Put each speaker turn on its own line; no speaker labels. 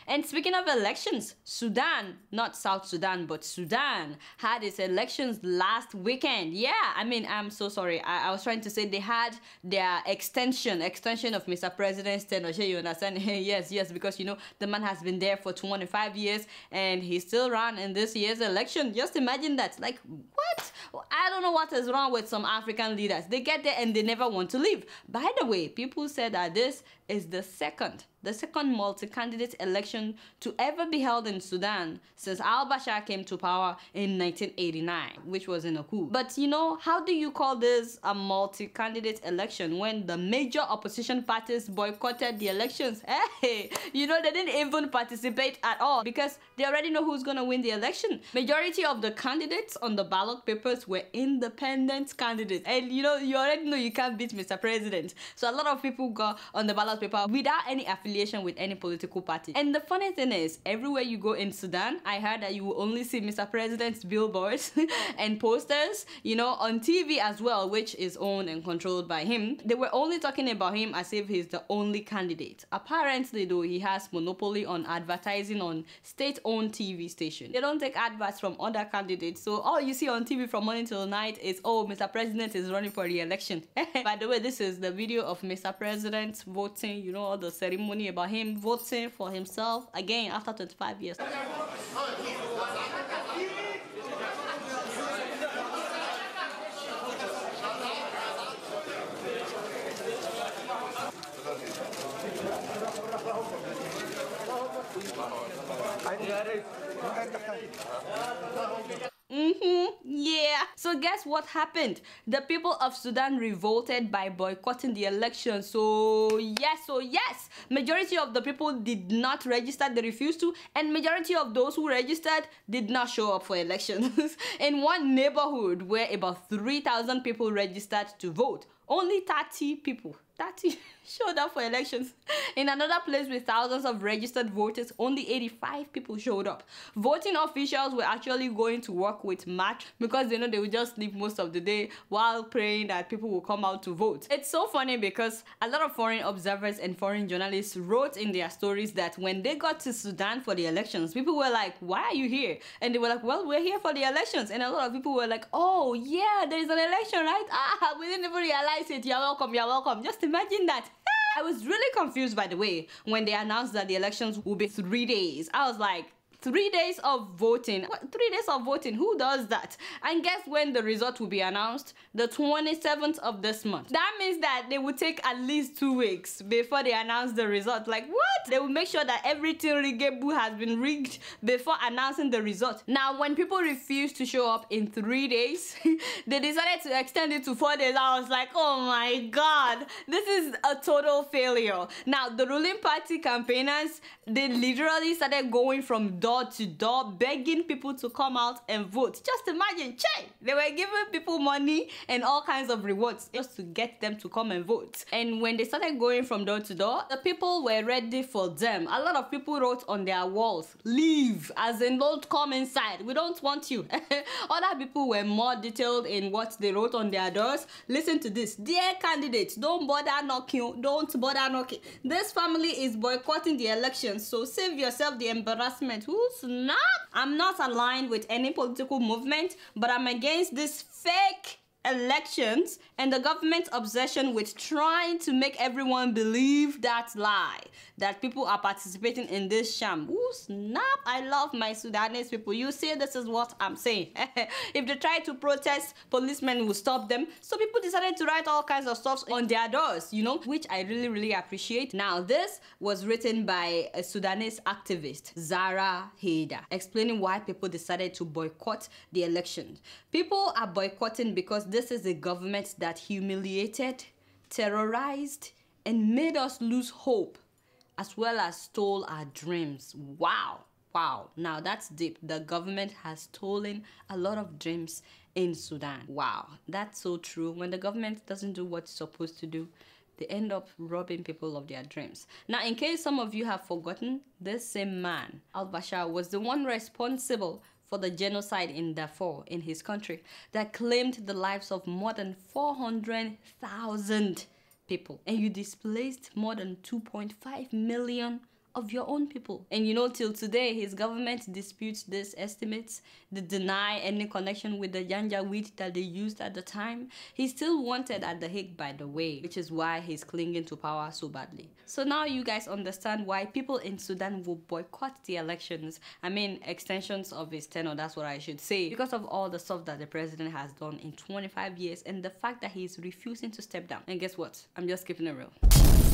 And speaking of elections, Sudan, not South Sudan, but Sudan had its elections last weekend. Yeah, I mean, I'm so sorry. I was trying to say they had their extension of Mr. President's tenure. You understand? Yes, because you know the man has been there for 25 years and he still ran in this year's election. Just imagine that. Like, what? I don't know what is wrong with some African leaders. They get there and they never want to leave. By the way, people said that this is the second multi-candidate election to ever be held in Sudan since Bashir came to power in 1989, which was in a coup. But you know, how do you call this a multi-candidate election when the major opposition parties boycotted the elections? Hey, you know, they didn't even participate at all because they already know who's gonna win the election. Majority of the candidates on the ballot papers were independent candidates, and you know, you already know you can't beat Mr. President. So a lot of people got on the ballot paper without any affiliation with any political party. And the funny thing is, everywhere you go in Sudan, I heard that you will only see Mr. President's billboards and posters, you know, on TV as well, which is owned and controlled by him. They were only talking about him as if he's the only candidate. Apparently though, he has monopoly on advertising on state-owned TV station. They don't take adverts from other candidates, so all you see on TV from morning till night is, oh, Mr. President is running for re-election. By the way, this is the video of Mr. President voting, you know, all the ceremony about him voting for himself again after 25 years. Yeah. So guess what happened? The people of Sudan revolted by boycotting the election. So yes, majority of the people did not register, they refused to, and majority of those who registered did not show up for elections. In one neighborhood where about 3,000 people registered to vote, only 30 people showed up for elections. In another place with thousands of registered voters, only 85 people showed up. Voting officials were actually going to work with March because they know they would just sleep most of the day while praying that people will come out to vote. It's so funny because a lot of foreign observers and foreign journalists wrote in their stories that when they got to Sudan for the elections, people were like, why are you here? And they were like, well, we're here for the elections. And a lot of people were like, oh yeah, there is an election, right? We didn't even realize it. You're welcome. Just imagine that. I was really confused, by the way, when they announced that the elections will be 3 days. I was like, 3 days of voting? What, 3 days of voting? Who does that? And guess when the result will be announced? The 27th of this month. That means that they will take at least 2 weeks before they announce the result. Like, what? They will make sure that everything riggable has been rigged before announcing the result. Now, when people refuse to show up in 3 days, they decided to extend it to 4 days. I was like, oh my god, this is a total failure. Now, the ruling party campaigners, they literally started going from door to door begging people to come out and vote. Just imagine, they were giving people money and all kinds of rewards just to get them to come and vote. And when they started going from door to door, the people were ready for them. A lot of people wrote on their walls, leave, as in don't come inside, we don't want you. Other people were more detailed in what they wrote on their doors. Listen to this: dear candidates, don't bother knocking, this family is boycotting the elections, so save yourself the embarrassment. Snap! I'm not aligned with any political movement, but I'm against this fake elections and the government's obsession with trying to make everyone believe that lie, that people are participating in this sham. Ooh, snap! I love my Sudanese people. You see, this is what I'm saying. If they try to protest, policemen will stop them. So people decided to write all kinds of stuff on their doors, you know, which I really appreciate. Now, this was written by a Sudanese activist, Zara Haider, explaining why people decided to boycott the elections. People are boycotting because this is a government that humiliated, terrorized, and made us lose hope, as well as stole our dreams. Wow. Now that's deep. The government has stolen a lot of dreams in Sudan. Wow, that's so true. When the government doesn't do what it's supposed to do, they end up robbing people of their dreams. Now, in case some of you have forgotten, this same man, Bashir, was the one responsible for the genocide in Darfur, in his country, that claimed the lives of more than 400,000 people. And you displaced more than 2.5 million of your own people. And you know, till today, his government disputes these estimates. They deny any connection with the Janjaweed that they used at the time. He's still wanted at The Hague, by the way, which is why he's clinging to power so badly. So now you guys understand why people in Sudan will boycott the elections. I mean, extensions of his tenure, that's what I should say. Because of all the stuff that the president has done in 25 years and the fact that he's refusing to step down. And guess what? I'm just keeping it real.